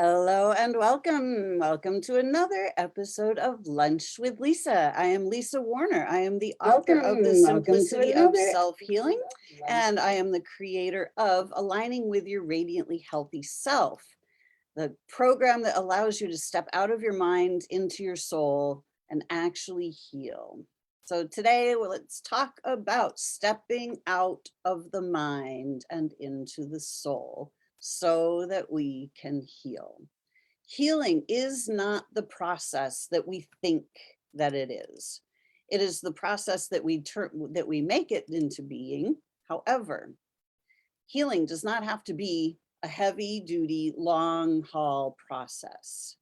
Hello and welcome. Welcome to another episode of Lunch with Lisa. I am Lisa Warner. I am the author of The Welcome to Simplicity of another Self-Healing, episode of and I am the creator of Aligning with Your Radiantly Healthy Self, the program that allows you to step out of your mind into your soul and actually heal. So today, let's talk about stepping out of the mind and into the soul so that we can heal. Healing is not the process that we think that it is. It is the process that we make it into being. However, healing does not have to be a heavy duty, long haul process.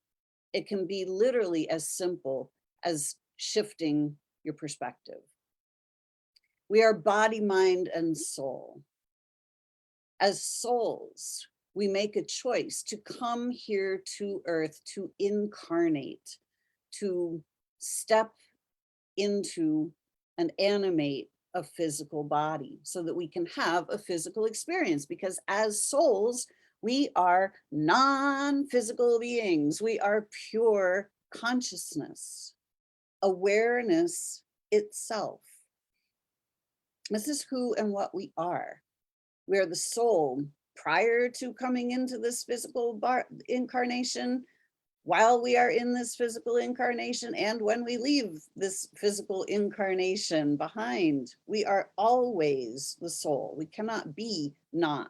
It can be literally as simple as shifting your perspective. We are body, mind, and soul. As souls, we make a choice to come here to earth, to incarnate, to step into and animate a physical body so that we can have a physical experience, because as souls, we are non-physical beings. We are pure consciousness, awareness itself. This is who and what we are. We are the soul prior to coming into this physical incarnation, while we are in this physical incarnation, and when we leave this physical incarnation behind. We are always the soul. We cannot be not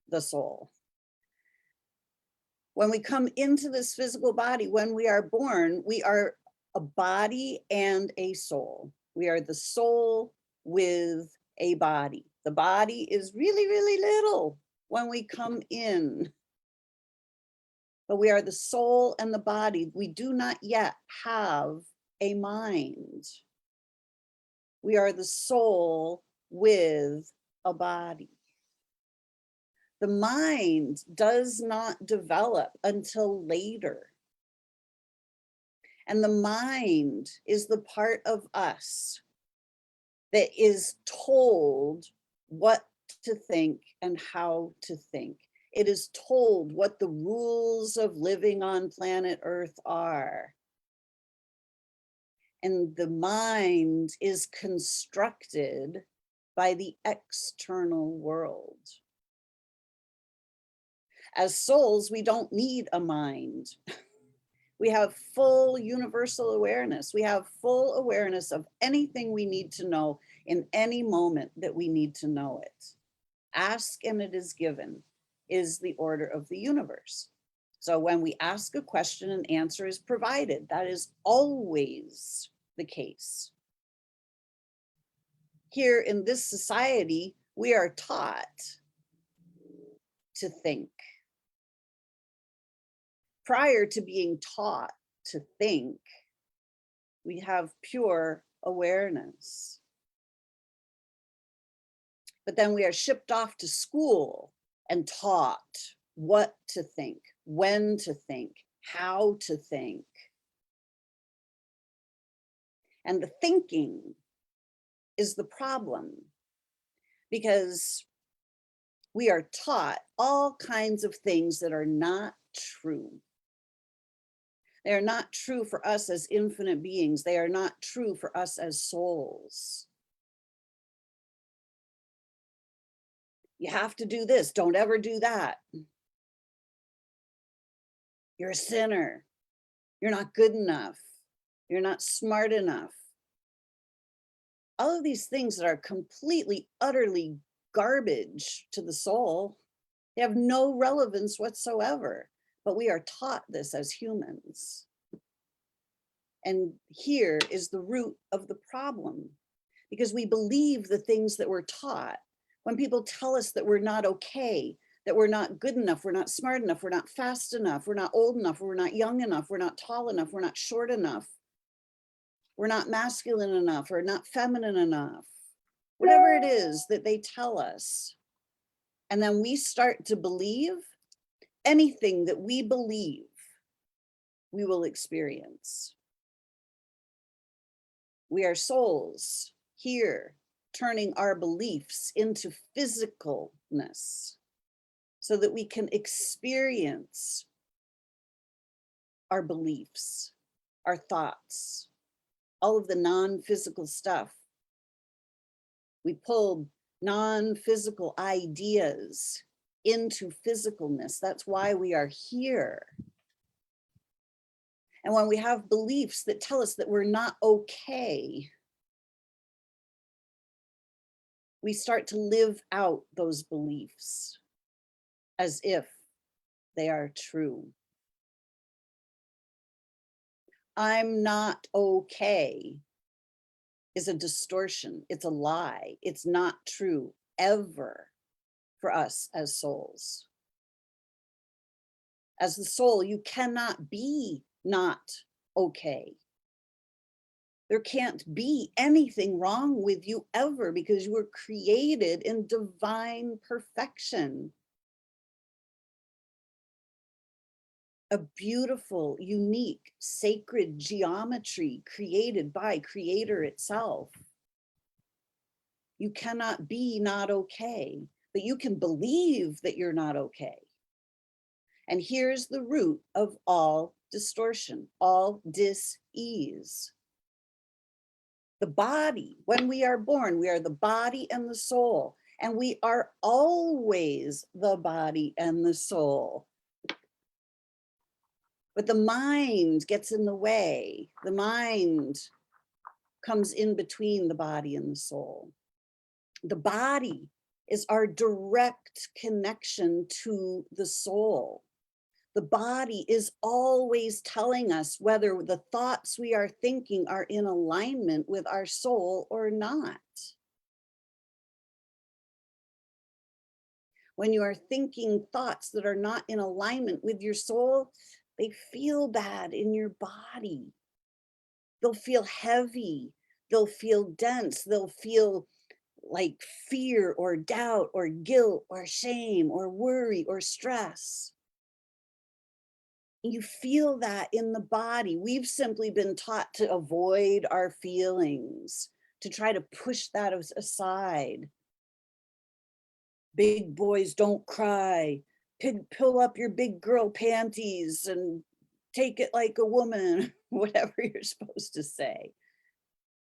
the soul. When we come into this physical body, when we are born, we are a body and a soul. We are the soul with a body. The body is really, really little when we come in, but we are the soul and the body. We do not yet have a mind. We are the soul with a body. The mind does not develop until later. And the mind is the part of us that is told what to think and how to think. It is told what the rules of living on planet Earth are. And the mind is constructed by the external world. As souls, we don't need a mind. We have full universal awareness. We have full awareness of anything we need to know in any moment that we need to know it. Ask and it is given is the order of the universe. So when we ask a question, an answer is provided. That is always the case. Here in this society, we are taught to think. Prior to being taught to think, we have pure awareness. But then we are shipped off to school and taught what to think, when to think, how to think. And the thinking is the problem, because we are taught all kinds of things that are not true. They are not true for us as infinite beings. They are not true for us as souls. You have to do this. Don't ever do that. You're a sinner. You're not good enough. You're not smart enough. All of these things that are completely, utterly garbage to the soul. They have no relevance whatsoever, but we are taught this as humans. And here is the root of the problem, because we believe the things that we're taught. When people tell us that we're not okay, that we're not good enough, we're not smart enough, we're not fast enough, we're not old enough, we're not young enough, we're not tall enough, we're not short enough, we're not masculine enough, or not feminine enough, whatever it is that they tell us. And then we start to believe anything that we believe, we will experience. We are souls here, turning our beliefs into physicalness so that we can experience our beliefs, our thoughts, all of the non-physical stuff. We pulled non-physical ideas into physicalness. That's why we are here. And when we have beliefs that tell us that we're not okay, we start to live out those beliefs as if they are true. I'm not okay is a distortion. It's a lie. It's not true ever for us as souls. As the soul, you cannot be not okay. There can't be anything wrong with you ever because you were created in divine perfection. A beautiful, unique, sacred geometry created by Creator itself. You cannot be not okay, but you can believe that you're not okay. And here's the root of all distortion, all dis-ease. The body, when we are born, we are the body and the soul, and we are always the body and the soul. But the mind gets in the way. The mind comes in between the body and the soul. The body is our direct connection to the soul. The body is always telling us whether the thoughts we are thinking are in alignment with our soul or not. When you are thinking thoughts that are not in alignment with your soul, they feel bad in your body. They'll feel heavy. They'll feel dense. They'll feel like fear or doubt or guilt or shame or worry or stress. You feel that in the body. We've simply been taught to avoid our feelings, to try to push that aside. Big boys don't cry. Pull up your big girl panties and take it like a woman, whatever you're supposed to say.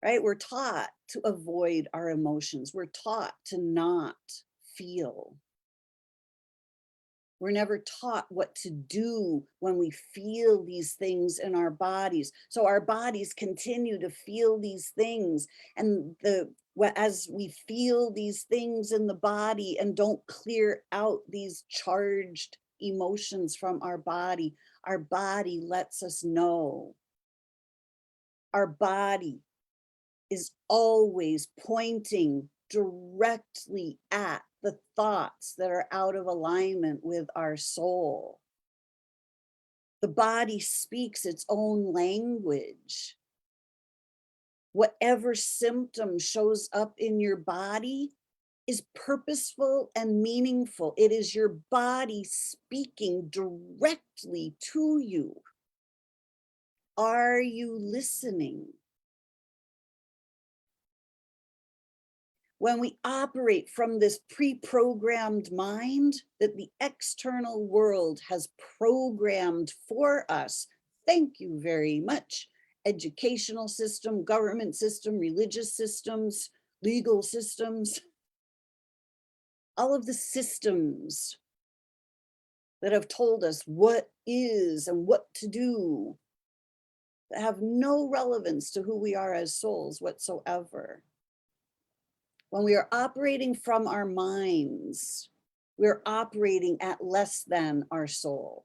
Right? We're taught to avoid our emotions. We're taught to not feel. We're never taught what to do when we feel these things in our bodies. So our bodies continue to feel these things. And as we feel these things in the body and don't clear out these charged emotions from our body lets us know. Our body is always pointing directly at the thoughts that are out of alignment with our soul. The body speaks its own language. Whatever symptom shows up in your body is purposeful and meaningful. It is your body speaking directly to you. Are you listening? When we operate from this pre-programmed mind that the external world has programmed for us, thank you very much, educational system, government system, religious systems, legal systems, all of the systems that have told us what is and what to do, that have no relevance to who we are as souls whatsoever. When we are operating from our minds, we're operating at less than our soul.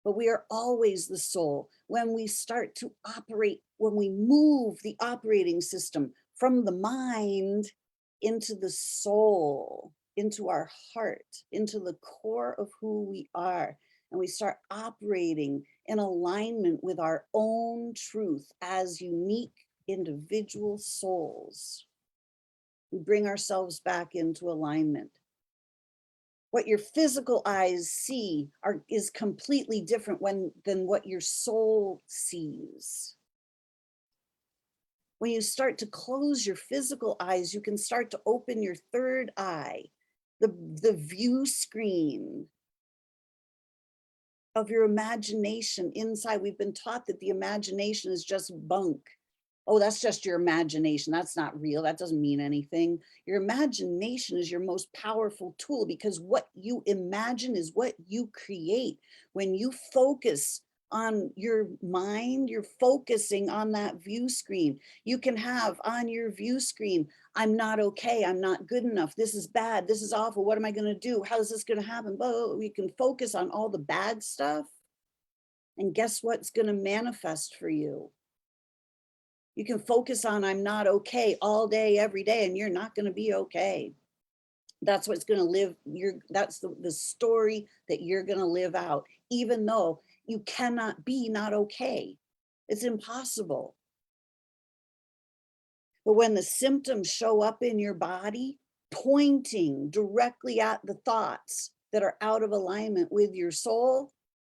But we are always the soul. When we start to operate, when we move the operating system from the mind into the soul, into our heart, into the core of who we are, and we start operating in alignment with our own truth as unique individual souls, we bring ourselves back into alignment. What your physical eyes see is completely different than what your soul sees. When you start to close your physical eyes, you can start to open your third eye, the view screen of your imagination inside. We've been taught that the imagination is just bunk. Oh, that's just your imagination. That's not real. That doesn't mean anything. Your imagination is your most powerful tool, because what you imagine is what you create. When you focus on your mind, you're focusing on that view screen. You can have on your view screen, I'm not okay. I'm not good enough. This is bad. This is awful. What am I going to do? How is this going to happen? But you can focus on all the bad stuff. And guess what's going to manifest for you? You can focus on I'm not okay all day, every day, and you're not going to be okay. That's what's going to live. That's the story that you're going to live out, even though you cannot be not okay. It's impossible. But when the symptoms show up in your body, pointing directly at the thoughts that are out of alignment with your soul,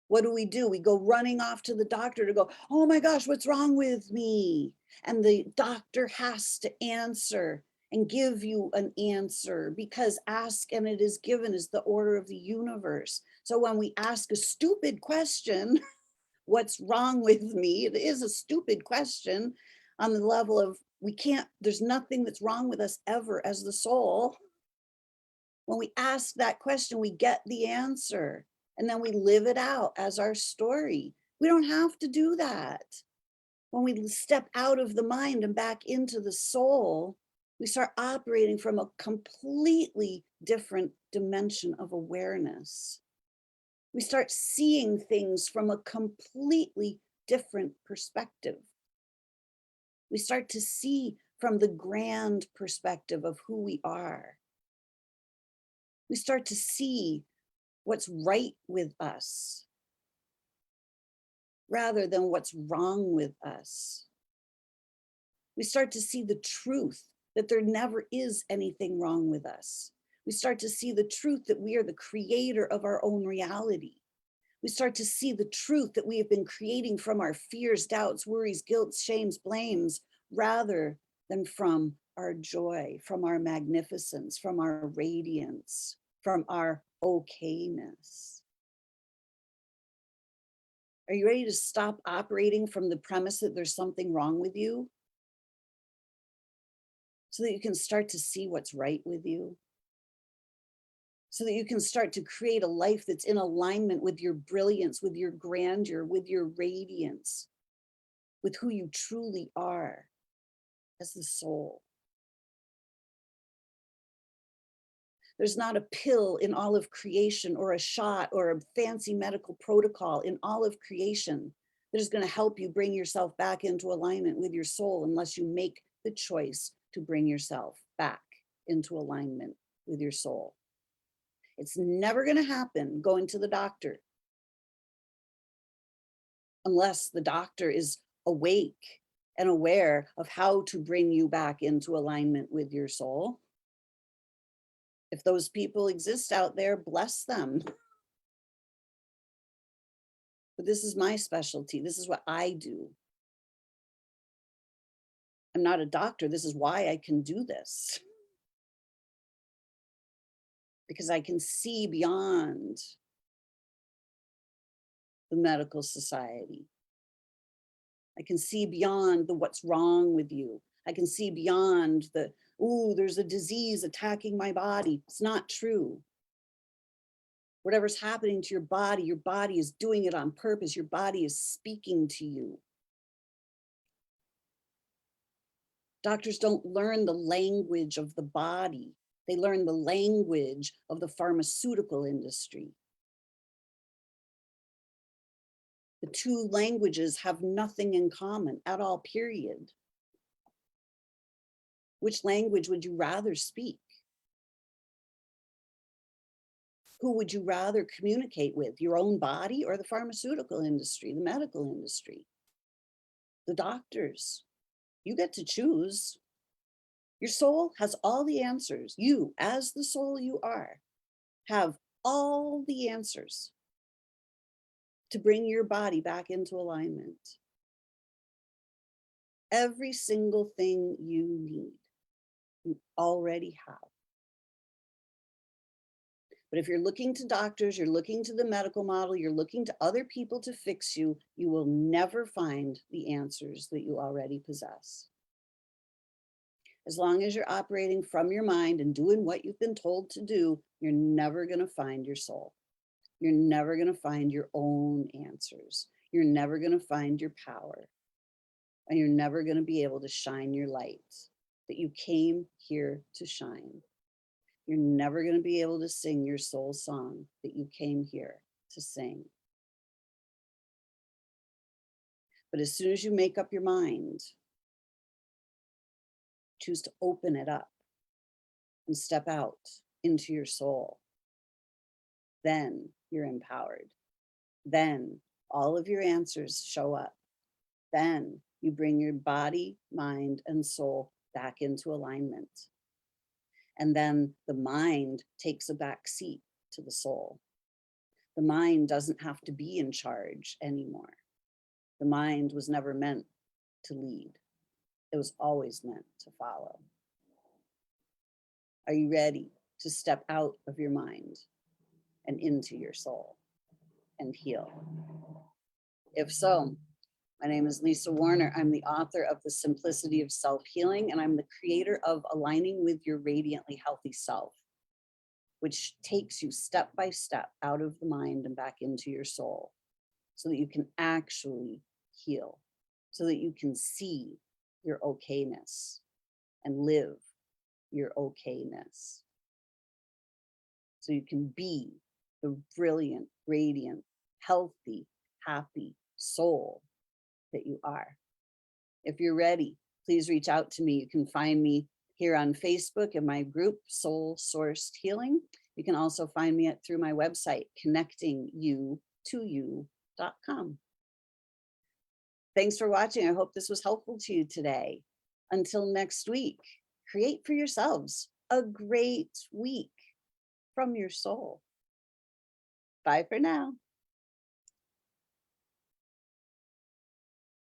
what do? We go running off to the doctor to go, oh my gosh, what's wrong with me? And the doctor has to answer and give you an answer, because ask and it is given is the order of the universe. So when we ask a stupid question, what's wrong with me? It is a stupid question on the level of there's nothing that's wrong with us ever as the soul. When we ask that question, we get the answer. And then we live it out as our story. We don't have to do that. When we step out of the mind and back into the soul, we start operating from a completely different dimension of awareness. We start seeing things from a completely different perspective. We start to see from the grand perspective of who we are. We start to see what's right with us rather than what's wrong with us. We start to see the truth that there never is anything wrong with us. We start to see the truth that we are the creator of our own reality. We start to see the truth that we have been creating from our fears, doubts, worries, guilt, shames, blames, rather than from our joy, from our magnificence, from our radiance, from our okayness. Are you ready to stop operating from the premise that there's something wrong with you, so that you can start to see what's right with you? So that you can start to create a life that's in alignment with your brilliance, with your grandeur, with your radiance, with who you truly are as the soul. There's not a pill in all of creation, or a shot, or a fancy medical protocol in all of creation that is going to help you bring yourself back into alignment with your soul, unless you make the choice to bring yourself back into alignment with your soul. It's never going to happen going to the doctor unless the doctor is awake and aware of how to bring you back into alignment with your soul. If those people exist out there, bless them. But this is my specialty. This is what I do. I'm not a doctor. This is why I can do this. Because I can see beyond the medical society. I can see beyond the what's wrong with you. I can see beyond the, ooh, there's a disease attacking my body. It's not true. Whatever's happening to your body is doing it on purpose. Your body is speaking to you. Doctors don't learn the language of the body. They learn the language of the pharmaceutical industry. The two languages have nothing in common at all, period. Which language would you rather speak? Who would you rather communicate with? Your own body or the pharmaceutical industry, the medical industry? The doctors. You get to choose. Your soul has all the answers. You, as the soul you are, have all the answers to bring your body back into alignment. Every single thing you need, you already have. But if you're looking to doctors, you're looking to the medical model, you're looking to other people to fix you, you will never find the answers that you already possess. As long as you're operating from your mind and doing what you've been told to do, you're never going to find your soul. You're never going to find your own answers. You're never going to find your power. And you're never going to be able to shine your light that you came here to shine. You're never going to be able to sing your soul song that you came here to sing. But as soon as you make up your mind, choose to open it up and step out into your soul, then you're empowered. Then all of your answers show up. Then you bring your body, mind, and soul back into alignment. And then the mind takes a back seat to the soul. The mind doesn't have to be in charge anymore. The mind was never meant to lead. It was always meant to follow. Are you ready to step out of your mind and into your soul and heal? If so, my name is Lisa Warner. I'm the author of The Simplicity of Self-Healing, and I'm the creator of Aligning with Your Radiantly Healthy Self, which takes you step by step out of the mind and back into your soul so that you can actually heal, so that you can see your okayness and live your okayness. So you can be the brilliant, radiant, healthy, happy soul that you are. If you're ready, please reach out to me. You can find me here on Facebook in my group, Soul Sourced Healing. You can also find me through my website, connectingyoutoyou.com. Thanks for watching. I hope this was helpful to you today. Until next week, create for yourselves a great week from your soul. Bye for now.